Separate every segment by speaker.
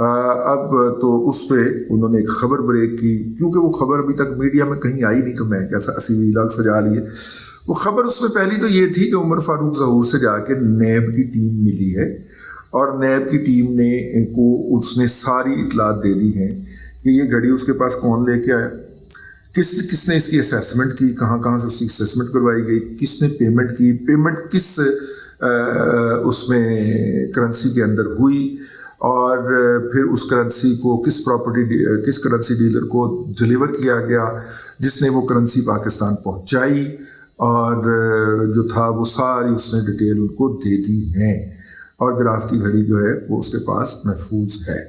Speaker 1: اب تو اس پہ انہوں نے ایک خبر بریک کی، کیونکہ وہ خبر ابھی تک میڈیا میں کہیں آئی نہیں تو میں کیسا 80 لاکھ سجا لیے. وہ خبر اس میں پہلی تو یہ تھی کہ عمر فاروق ظہور سے جا کے نیب کی ٹیم ملی ہے، اور نیب کی ٹیم نے اس نے ساری اطلاعات دے دی ہیں کہ یہ گھڑی اس کے پاس کون لے کے آیا، کس نے اس کی اسیسمنٹ کی، کہاں سے اس کی اسیسمنٹ کروائی گئی، کس نے پیمنٹ کی، پیمنٹ کس اس میں کرنسی کے اندر ہوئی، اور پھر اس کرنسی کو کس کرنسی ڈیلر کو ڈیلیور کیا گیا جس نے وہ کرنسی پاکستان پہنچائی، اور جو تھا وہ ساری اس نے ڈیٹیل ان کو دے دی ہیں. اور گراف کی گھڑی جو ہے وہ اس کے پاس محفوظ ہے.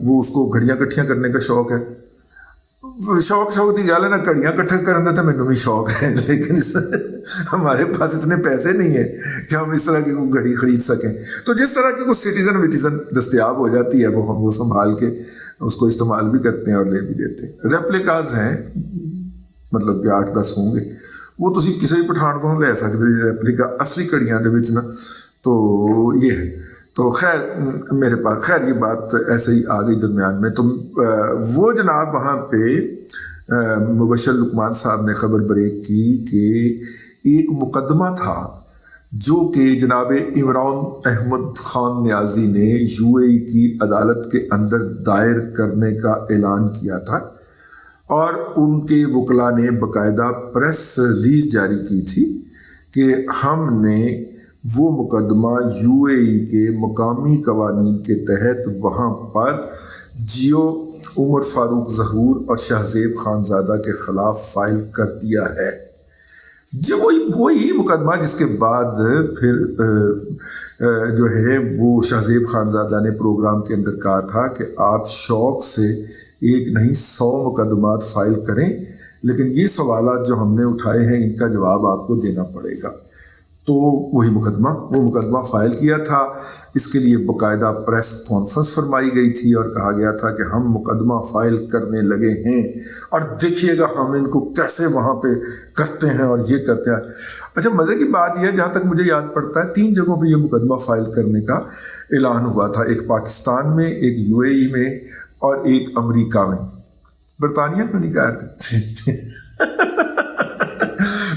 Speaker 1: وہ اس کو گھڑیاں کٹھیاں کرنے کا شوق ہے. شوق کی گل ہے نا، گھڑیاں کٹھا کرنے کا تو مینوں بھی شوق ہے، لیکن ہمارے پاس اتنے پیسے نہیں ہیں کہ ہم اس طرح کی کوئی گھڑی خرید سکیں. تو جس طرح کی کوئی سٹیزن وٹیزن دستیاب ہو جاتی ہے وہ ہم وہ سنبھال کے اس کو استعمال بھی کرتے ہیں اور لے بھی لیتے ہیں. ریپلیکاز ہیں، مطلب کہ 8-10 ہوں گے، وہ تسی کسی بھی پٹھان کو لے سکتے ریپلیکا اصلی گھڑیاں دے وچ نا. تو یہ ہے. تو خیر میرے پاس خیر یہ بات ایسے ہی آ گئی درمیان میں. تو وہ جناب وہاں پہ مبشر لقمان صاحب نے خبر بریک کی کہ ایک مقدمہ تھا جو کہ جناب عمران احمد خان نیازی نے UAE کی عدالت کے اندر دائر کرنے کا اعلان کیا تھا، اور ان کے وکلاء نے باقاعدہ پریس ریلیز جاری کی تھی کہ ہم نے وہ مقدمہ UAE کے مقامی قوانین کے تحت وہاں پر جیو عمر فاروق ظہور اور شہزیب خانزادہ کے خلاف فائل کر دیا ہے. جو وہی مقدمہ جس کے بعد پھر جو ہے وہ شہزیب خانزادہ نے پروگرام کے اندر کہا تھا کہ آپ شوق سے ایک نہیں 100 مقدمات فائل کریں، لیکن یہ سوالات جو ہم نے اٹھائے ہیں ان کا جواب آپ کو دینا پڑے گا. تو وہ مقدمہ فائل کیا تھا. اس کے لیے باقاعدہ پریس کانفرنس فرمائی گئی تھی اور کہا گیا تھا کہ ہم مقدمہ فائل کرنے لگے ہیں اور دیکھیے گا ہم ان کو کیسے وہاں پہ کرتے ہیں اور یہ کرتے ہیں. اچھا مزے کی بات یہ ہے، جہاں تک مجھے یاد پڑتا ہے 3 جگہوں پہ یہ مقدمہ فائل کرنے کا اعلان ہوا تھا. ایک پاکستان میں، ایک UAE میں، اور ایک امریکہ میں. برطانیہ کو نہیں کہا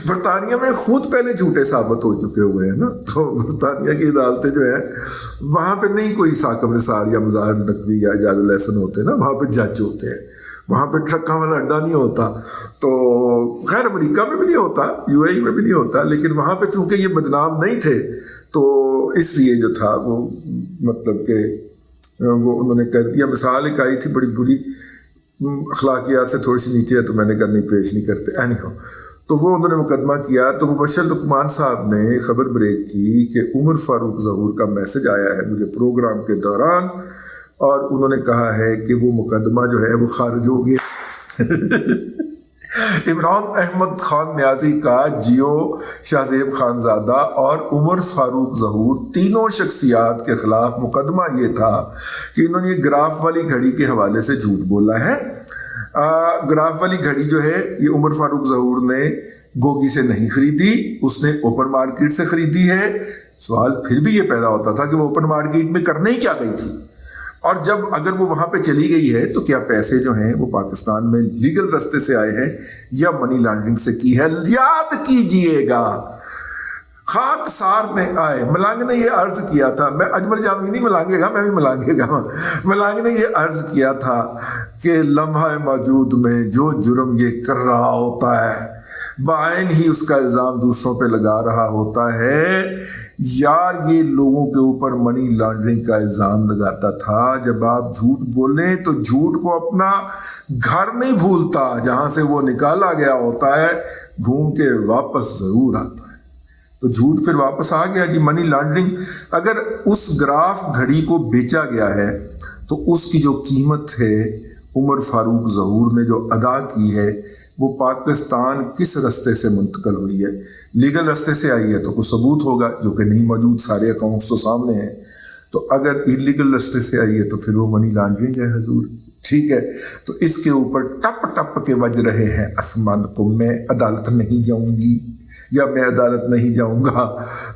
Speaker 1: برطانیہ میں خود پہلے جھوٹے ثابت ہو چکے ہوئے ہیں نا. تو برطانیہ کی عدالتیں جو ہیں وہاں پہ نہیں کوئی ثاقب نثار یا مظاہر نقوی یا اعجاز الحسن ہوتے نا، وہاں پہ جج ہوتے ہیں، وہاں پہ ٹرکاں والا اڈا نہیں ہوتا. تو خیر امریکہ میں بھی نہیں ہوتا، UAE میں بھی نہیں ہوتا، لیکن وہاں پہ چونکہ یہ بدنام نہیں تھے تو اس لیے جو تھا وہ مطلب کہ وہ انہوں نے کر دیا. مثال ایک آئی تھی بڑی بری، اخلاقیات سے تھوڑی سی نیچے ہے تو میں نے کرنی پیش نہیں کرتے. اینی ہو تو وہ انہوں نے مقدمہ کیا. تو مبشر لقمان صاحب نے خبر بریک کی کہ عمر فاروق ظہور کا میسج آیا ہے مجھے پروگرام کے دوران، اور انہوں نے کہا ہے کہ وہ مقدمہ جو ہے وہ خارج ہو گیا. عمران احمد خان نیازی کا جیو، شہزیب خانزادہ اور عمر فاروق ظہور تینوں شخصیات کے خلاف مقدمہ یہ تھا کہ انہوں نے یہ گراف والی گھڑی کے حوالے سے جھوٹ بولا ہے. گراف والی گھڑی جو ہے یہ عمر فاروق ظہور نے گوگی سے نہیں خریدی، اس نے اوپن مارکیٹ سے خریدی ہے. سوال پھر بھی یہ پیدا ہوتا تھا کہ وہ اوپن مارکیٹ میں کرنے ہی کیا گئی تھی، اور جب اگر وہ وہاں پہ چلی گئی ہے تو کیا پیسے جو ہیں وہ پاکستان میں لیگل راستے سے آئے ہیں یا منی لانڈرنگ سے کی ہے. یاد کیجئے گا خاک سار میں آئے ملانگ نے یہ عرض کیا تھا، میں اجمل جامی نہیں ملانگے گا، میں بھی ملانگے گا. ملانگ نے یہ عرض کیا تھا کہ لمحہ موجود میں جو جرم یہ کر رہا ہوتا ہے بعین ہی اس کا الزام دوسروں پہ لگا رہا ہوتا ہے. یار یہ لوگوں کے اوپر منی لانڈرنگ کا الزام لگاتا تھا. جب آپ جھوٹ بولیں تو جھوٹ کو اپنا گھر نہیں بھولتا جہاں سے وہ نکالا گیا ہوتا ہے، گھوم کے واپس ضرور آتا ہے. تو جھوٹ پھر واپس آ گیا جی. منی لانڈرنگ اگر اس گراف گھڑی کو بیچا گیا ہے تو اس کی جو قیمت ہے عمر فاروق ظہور نے جو ادا کی ہے وہ پاکستان کس رستے سے منتقل ہوئی ہے. لیگل رستے سے آئی ہے تو کوئی ثبوت ہوگا جو کہ نہیں موجود، سارے اکاؤنٹس تو سامنے ہیں. تو اگر انلیگل رستے سے آئی ہے تو پھر وہ منی لانڈرنگ ہے حضور. ٹھیک ہے، تو اس کے اوپر ٹپ ٹپ کے بج رہے ہیں آسمان کو. میں عدالت نہیں جاؤں گی یا میں عدالت نہیں جاؤں گا.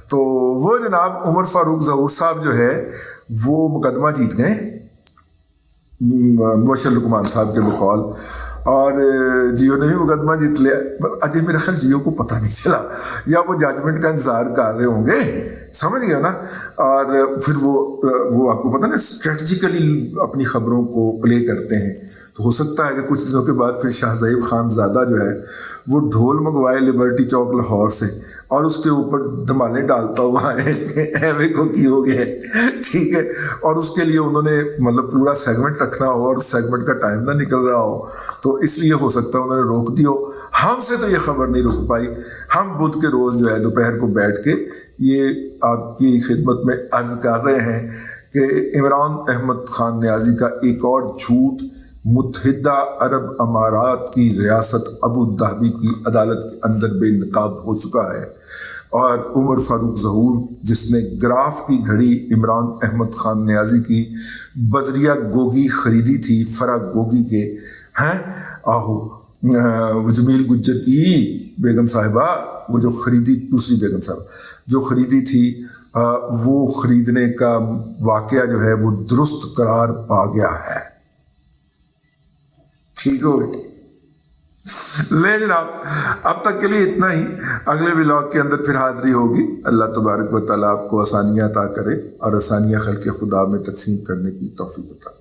Speaker 1: تو وہ جناب عمر فاروق ظہور صاحب جو ہے وہ مقدمہ جیت گئے مبشر لقمان صاحب کے بقول، اور جیو نے بھی مقدمہ جیت لیا۔ اجے میرا خیال جیو کو پتہ نہیں چلا، یا وہ ججمنٹ کا انتظار کر رہے ہوں گے، سمجھ گیا نا۔ اور پھر وہ آپ کو پتہ نا اسٹریٹجیکلی اپنی خبروں کو پلے کرتے ہیں، تو ہو سکتا ہے کہ کچھ دنوں کے بعد پھر شاہ زیب خان زادہ جو ہے وہ ڈھول منگوائے لبرٹی چوک لاہور سے، اور اس کے اوپر دھمالے ڈالتا ہوا ہے ایوے کو کی ہو گیا ہے، ٹھیک ہے، اور اس کے لیے انہوں نے مطلب پورا سیگمنٹ رکھنا ہو اور سیگمنٹ کا ٹائم نہ نکل رہا ہو، تو اس لیے ہو سکتا ہے انہوں نے روک دی ہو۔ ہم سے تو یہ خبر نہیں رک پائی، ہم بدھ کے روز جو ہے دوپہر کو بیٹھ کے یہ آپ کی خدمت میں عرض کر رہے ہیں کہ عمران احمد خان نیازی کا ایک اور جھوٹ متحدہ عرب امارات کی ریاست ابو ظہبی کی عدالت کے اندر بے نقاب ہو چکا ہے، اور عمر فاروق ظہور جس نے گراف کی گھڑی عمران احمد خان نیازی کی بذریعہ گوگی خریدی تھی، فرا گوگی کے ہیں آہو جمیل گجر کی بیگم صاحبہ، وہ جو خریدی، دوسری بیگم صاحبہ جو خریدی تھی، وہ خریدنے کا واقعہ جو ہے وہ درست قرار پا گیا ہے۔ ٹھیک ہو گئی لے جناب، اب تک کے لیے اتنا ہی، اگلے ولاگ کے اندر پھر حاضری ہوگی۔ اللہ تبارک و تعالیٰ آپ کو آسانیاں عطا کرے اور آسانیاں خلق خدا میں تقسیم کرنے کی توفیق عطا کرے۔